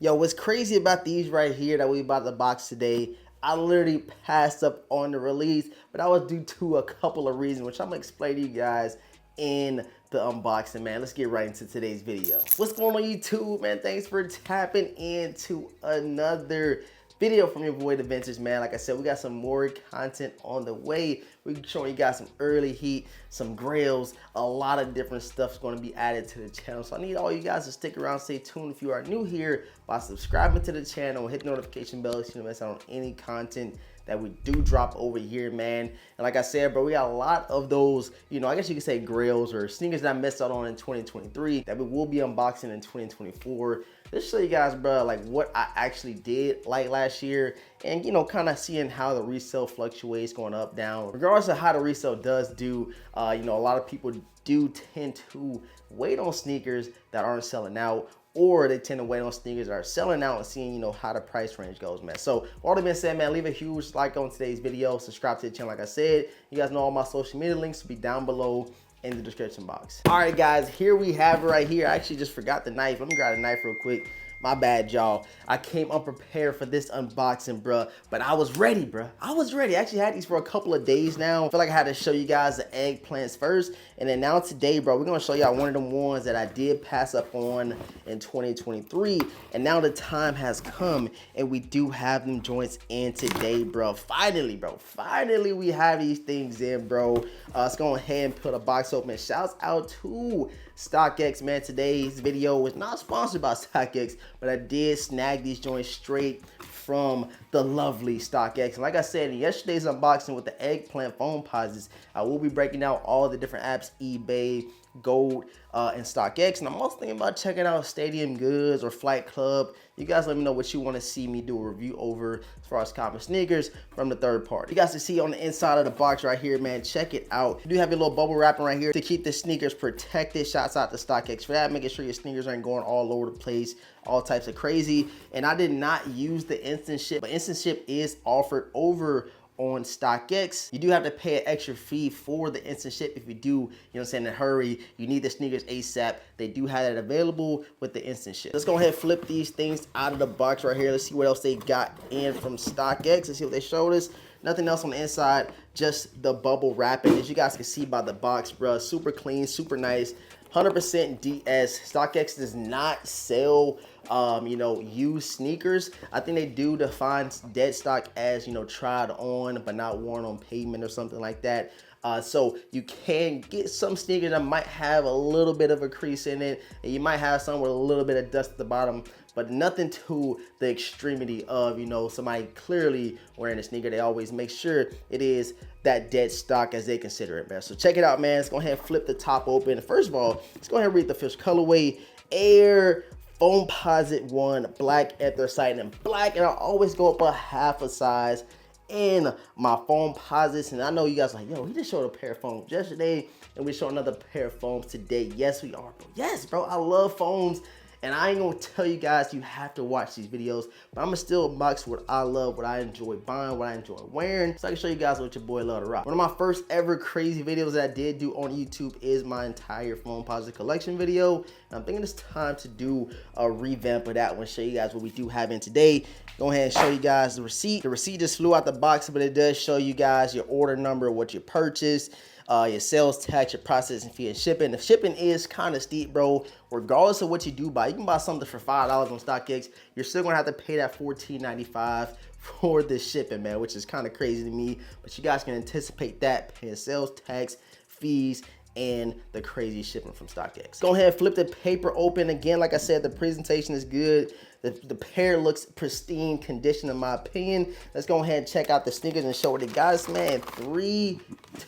Yo, what's crazy about these right here that we about to box today, I literally passed up on the release, but I was due to a couple of reasons, which I'm gonna explain to you guys in the unboxing, man. Let's get right into today's video. What's going on, YouTube, man? Thanks for tapping into another video from your boy, The Vintage Man. Like I said, we got some more content on the way. We're showing you guys some early heat, some grails, a lot of different stuff's going to be added to the channel. So I need all you guys to stick around, stay tuned if you are new here by subscribing to the channel, hit the notification bell so you don't miss out on any content that we do drop over here, man. And like I said, bro, we got a lot of those, I guess you could say grails or sneakers that I missed out on in 2023 that we will be unboxing in 2024. Let's show you guys, bro, like what I actually did like last year and, kind of seeing how the resale fluctuates going up, down. Regardless of how the resale does do, a lot of people do tend to wait on sneakers that aren't selling out, or they tend to wait on sneakers that are selling out and seeing, how the price range goes, man. So all that being said, man, leave a huge like on today's video, subscribe to the channel. Like I said, you guys know all my social media links will be down below in the description box. All right, guys, here we have it right here. I actually just forgot the knife. Let me grab the knife real quick. My bad, y'all. I came unprepared for this unboxing, bruh, but I was ready, bruh. I was ready. I actually had these for a couple of days now. I feel like I had to show you guys the eggplants first, and then now today, bro, we're gonna show y'all one of them ones that I did pass up on in 2023, and now the time has come, and we do have them joints in today, bro. Finally, bro. Finally, we have these things in, bro. Let's go ahead and put a box open. Shouts out to StockX, man. Today's video was not sponsored by StockX, but I did snag these joints straight from the lovely StockX. And like I said in yesterday's unboxing with the eggplant foam posits, I will be breaking out all the different apps, eBay, Gold, and StockX. And I'm also thinking about checking out Stadium Goods or Flight Club. You guys let me know what you want to see me do a review over as far as common sneakers from the third party. You guys can see on the inside of the box right here, man. Check it out. You do have your little bubble wrapping right here to keep the sneakers protected. Shouts out to StockX for that, making sure your sneakers aren't going all over the place, all types of crazy. And I did not use the instant ship, but instant ship is offered over on StockX. You do have to pay an extra fee for the instant ship if you do, in a hurry, you need the sneakers ASAP. They do have it available with the instant ship. Let's go ahead and flip these things out of the box right here. Let's see what else they got in from StockX. Let's see what they showed us. Nothing else on the inside, just the bubble wrapping. As you guys can see by the box, bro, super clean, super nice. 100% DS. StockX does not sell, used sneakers. I think they do define dead stock as, tried on but not worn on pavement or something like that. So you can get some sneakers that might have a little bit of a crease in it, and you might have some with a little bit of dust at the bottom, but nothing to the extremity of, somebody clearly wearing a sneaker. They always make sure it is that dead stock as they consider it, man. So check it out, man. Let's go ahead and flip the top open. First of all, let's go ahead and read the fish colorway. Air Foam Posit 1, black, anthracite, and black. And I always go up a half a size in my foam posits. And I know you guys are like, yo, he just showed a pair of foams yesterday, and we show another pair of foams today. Yes, we are, bro. Yes, bro. I love foams. And I ain't gonna tell you guys you have to watch these videos, but I'm gonna still unbox what I love, what I enjoy buying, what I enjoy wearing, so I can show you guys what your boy love to rock. One of my first ever crazy videos that I did do on YouTube is my entire foam posit collection video. And I'm thinking it's time to do a revamp of that one, show you guys what we do have in today. Go ahead and show you guys the receipt. The receipt just flew out the box, but it does show you guys your order number, what you purchased, your sales tax, your processing fee, and shipping. The shipping is kind of steep, bro. Regardless of what you do buy, you can buy something for $5 on StockX. You're still gonna have to pay that $14.95 for the shipping, man, which is kind of crazy to me. But you guys can anticipate that, paying sales tax, fees, and the crazy shipping from StockX. Go ahead and flip the paper open. Again, like I said, the presentation is good. The pair looks pristine condition in my opinion. Let's go ahead and check out the sneakers and show what they got us, man. 3,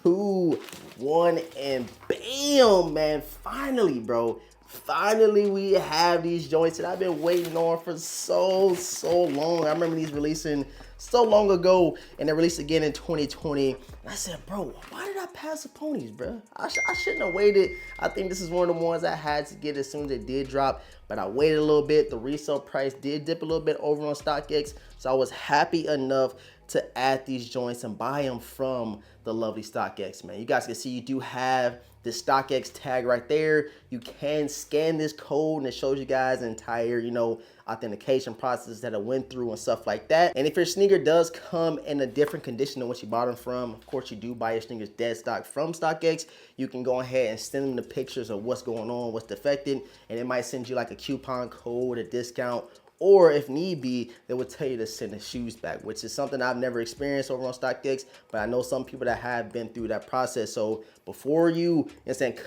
2, 1, and bam, man. Finally, bro. Finally, we have these joints that I've been waiting on for so long. I remember these releasing so long ago, and they released again in 2020. And I said, bro, why did I pass the ponies, bro? I shouldn't have waited. I think this is one of the ones I had to get as soon as it did drop, but I waited a little bit. The resale price did dip a little bit over on StockX, so I was happy enough to add these joints and buy them from the lovely StockX, man. You guys can see you do have the StockX tag right there. You can scan this code and it shows you guys the entire, you know, authentication process that I went through and stuff like that. And if your sneaker does come in a different condition than what you bought them from, of course you do buy your sneakers dead stock from StockX, you can go ahead and send them the pictures of what's going on, what's defected, and it might send you like a coupon code, a discount, or if need be, they would tell you to send the shoes back, which is something I've never experienced over on StockX, but I know some people that have been through that process. So before you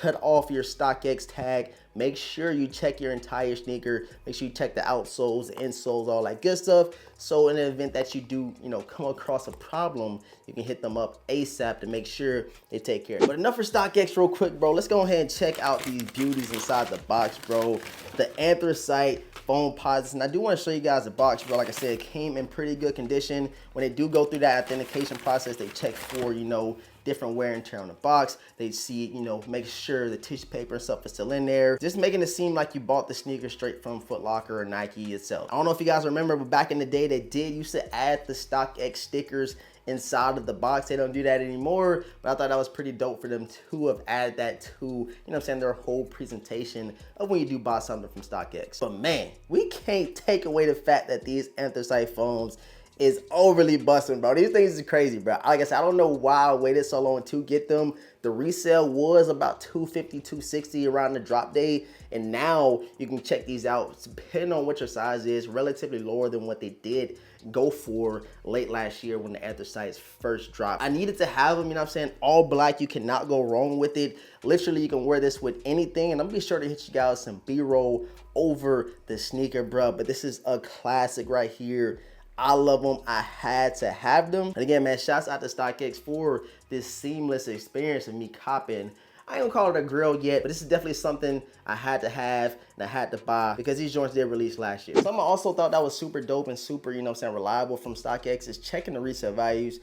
cut off your StockX tag, make sure you check your entire sneaker. Make sure you check the outsoles, the insoles, all that good stuff. So in the event that you do, you know, come across a problem, you can hit them up ASAP to make sure they take care of it. But enough for StockX real quick, bro. Let's go ahead and check out these beauties inside the box, bro. The anthracite foam posits, and I do want to show you guys the box, bro. Like I said, it came in pretty good condition. When they do go through that authentication process, they check for, you know, different wear and tear on the box. They see, you know, make sure the tissue paper and stuff is still in there, just making it seem like you bought the sneaker straight from Foot Locker or Nike itself. I don't know if you guys remember, but back in the day, they did used to add the StockX stickers inside of the box. They don't do that anymore, but I thought that was pretty dope for them to have added that to, you know what I'm saying, their whole presentation of when you do buy something from StockX. But man, we can't take away the fact that these anthracite foams is overly busting, bro. These things is crazy, bro. Like I said, I don't know why I waited so long to get them. The resale was about $250, $260 around the drop day, and now you can check these out. Depending on what your size is, relatively lower than what they did go for late last year when the anthracites first dropped. I needed to have them, you know what I'm saying, all black. You cannot go wrong with it. Literally, you can wear this with anything, and I'm gonna be sure to hit you guys some B-roll over the sneaker, bro. But this is a classic right here. I love them. I had to have them. And again, man, shouts out to StockX for this seamless experience of me copping. I ain't gonna call it a grill yet, but this is definitely something I had to have and I had to buy because these joints did release last year. Something I also thought that was super dope and super, you know what I'm saying, reliable from StockX is checking the resale values.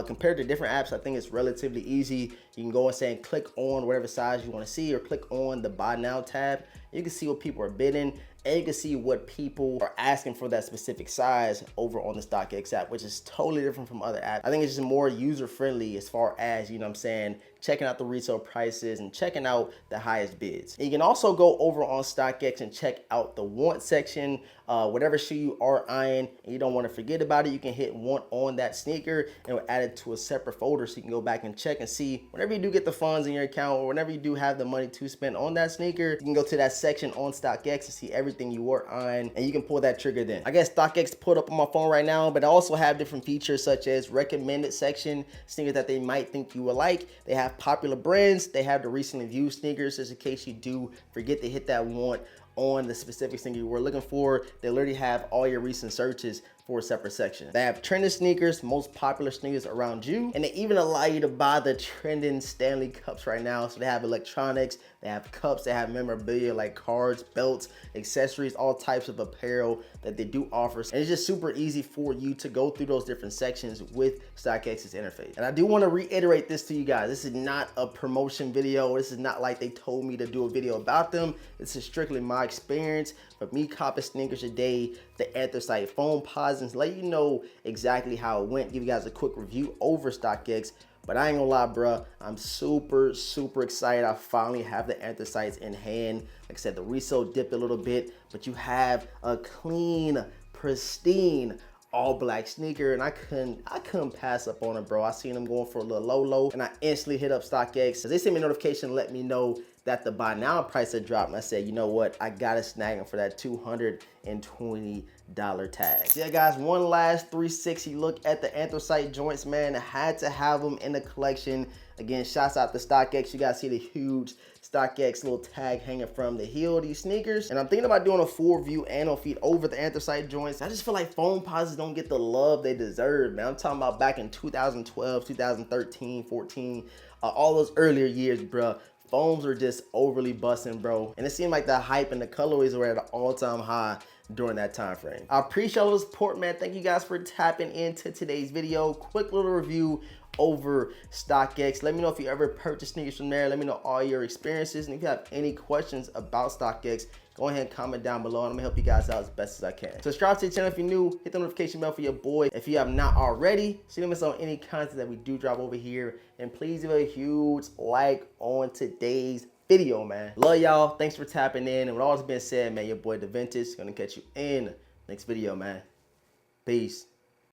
Compared to different apps, I think it's relatively easy. You can go and say, click on whatever size you wanna see or click on the buy now tab. You can see what people are bidding, and you can see what people are asking for that specific size over on the StockX app, which is totally different from other apps. I think it's just more user-friendly as far as, you know what I'm saying, checking out the resale prices and checking out the highest bids. And you can also go over on StockX and check out the want section. Whatever shoe you are eyeing and you don't want to forget about it, you can hit want on that sneaker and it'll add it to a separate folder so you can go back and check and see whenever you do get the funds in your account or whenever you do have the money to spend on that sneaker, you can go to that section on StockX and see everything you are eyeing and you can pull that trigger then. I guess StockX pulled up on my phone right now, but I also have different features such as recommended section, sneakers that they might think you will like. They have popular brands. They have the recently viewed sneakers just in case you do forget to hit that want on the specific sneaker you were looking for. They literally have all your recent searches for a separate section. They have trending sneakers, most popular sneakers around you, and they even allow you to buy the trending Stanley cups right now. So they have electronics, they have cups, they have memorabilia like cards, belts, accessories, all types of apparel that they do offer. And it's just super easy for you to go through those different sections with StockX's interface. And I do want to reiterate this to you guys. This is not a promotion video. This is not like they told me to do a video about them. This is strictly my experience of me copping sneakers today, the anthracite foam posits, let you know exactly how it went, give you guys a quick review over StockX. But I ain't gonna lie, bruh, I'm super excited. I finally have the anthracites in hand. Like I said, the resale dipped a little bit, but you have a clean, pristine, all black sneaker, and I couldn't pass up on it, bro. I seen them going for a little low, and I instantly hit up StockX. They sent me a notification to let me know that the buy now price had dropped, and I said, you know what, I gotta snag them for that $220 tag. So yeah, guys, one last 360 look at the anthracite joints, man. I had to have them in the collection. Again, shouts out to StockX. You guys see the huge StockX little tag hanging from the heel of these sneakers. And I'm thinking about doing a full review and on feet over the anthracite joints. I just feel like foam posits don't get the love they deserve, man. I'm talking about back in 2012, 2013, 14, all those earlier years, bruh. Foams are just overly busting, bro. And it seemed like the hype and the colorways were at an all-time high during that time frame. I appreciate all the support, man. Thank you guys for tapping into today's video. Quick little review over StockX. Let me know if you ever purchased sneakers from there. Let me know all your experiences. And if you have any questions about StockX, go ahead and comment down below, and I'm gonna help you guys out as best as I can. Subscribe to the channel if you're new. Hit the notification bell for your boy if you have not already, so you don't miss on any content that we do drop over here. And please give a huge like on today's video, man. Love y'all. Thanks for tapping in. And with all this being said, man, your boy DaVintage gonna catch you in next video, man. Peace.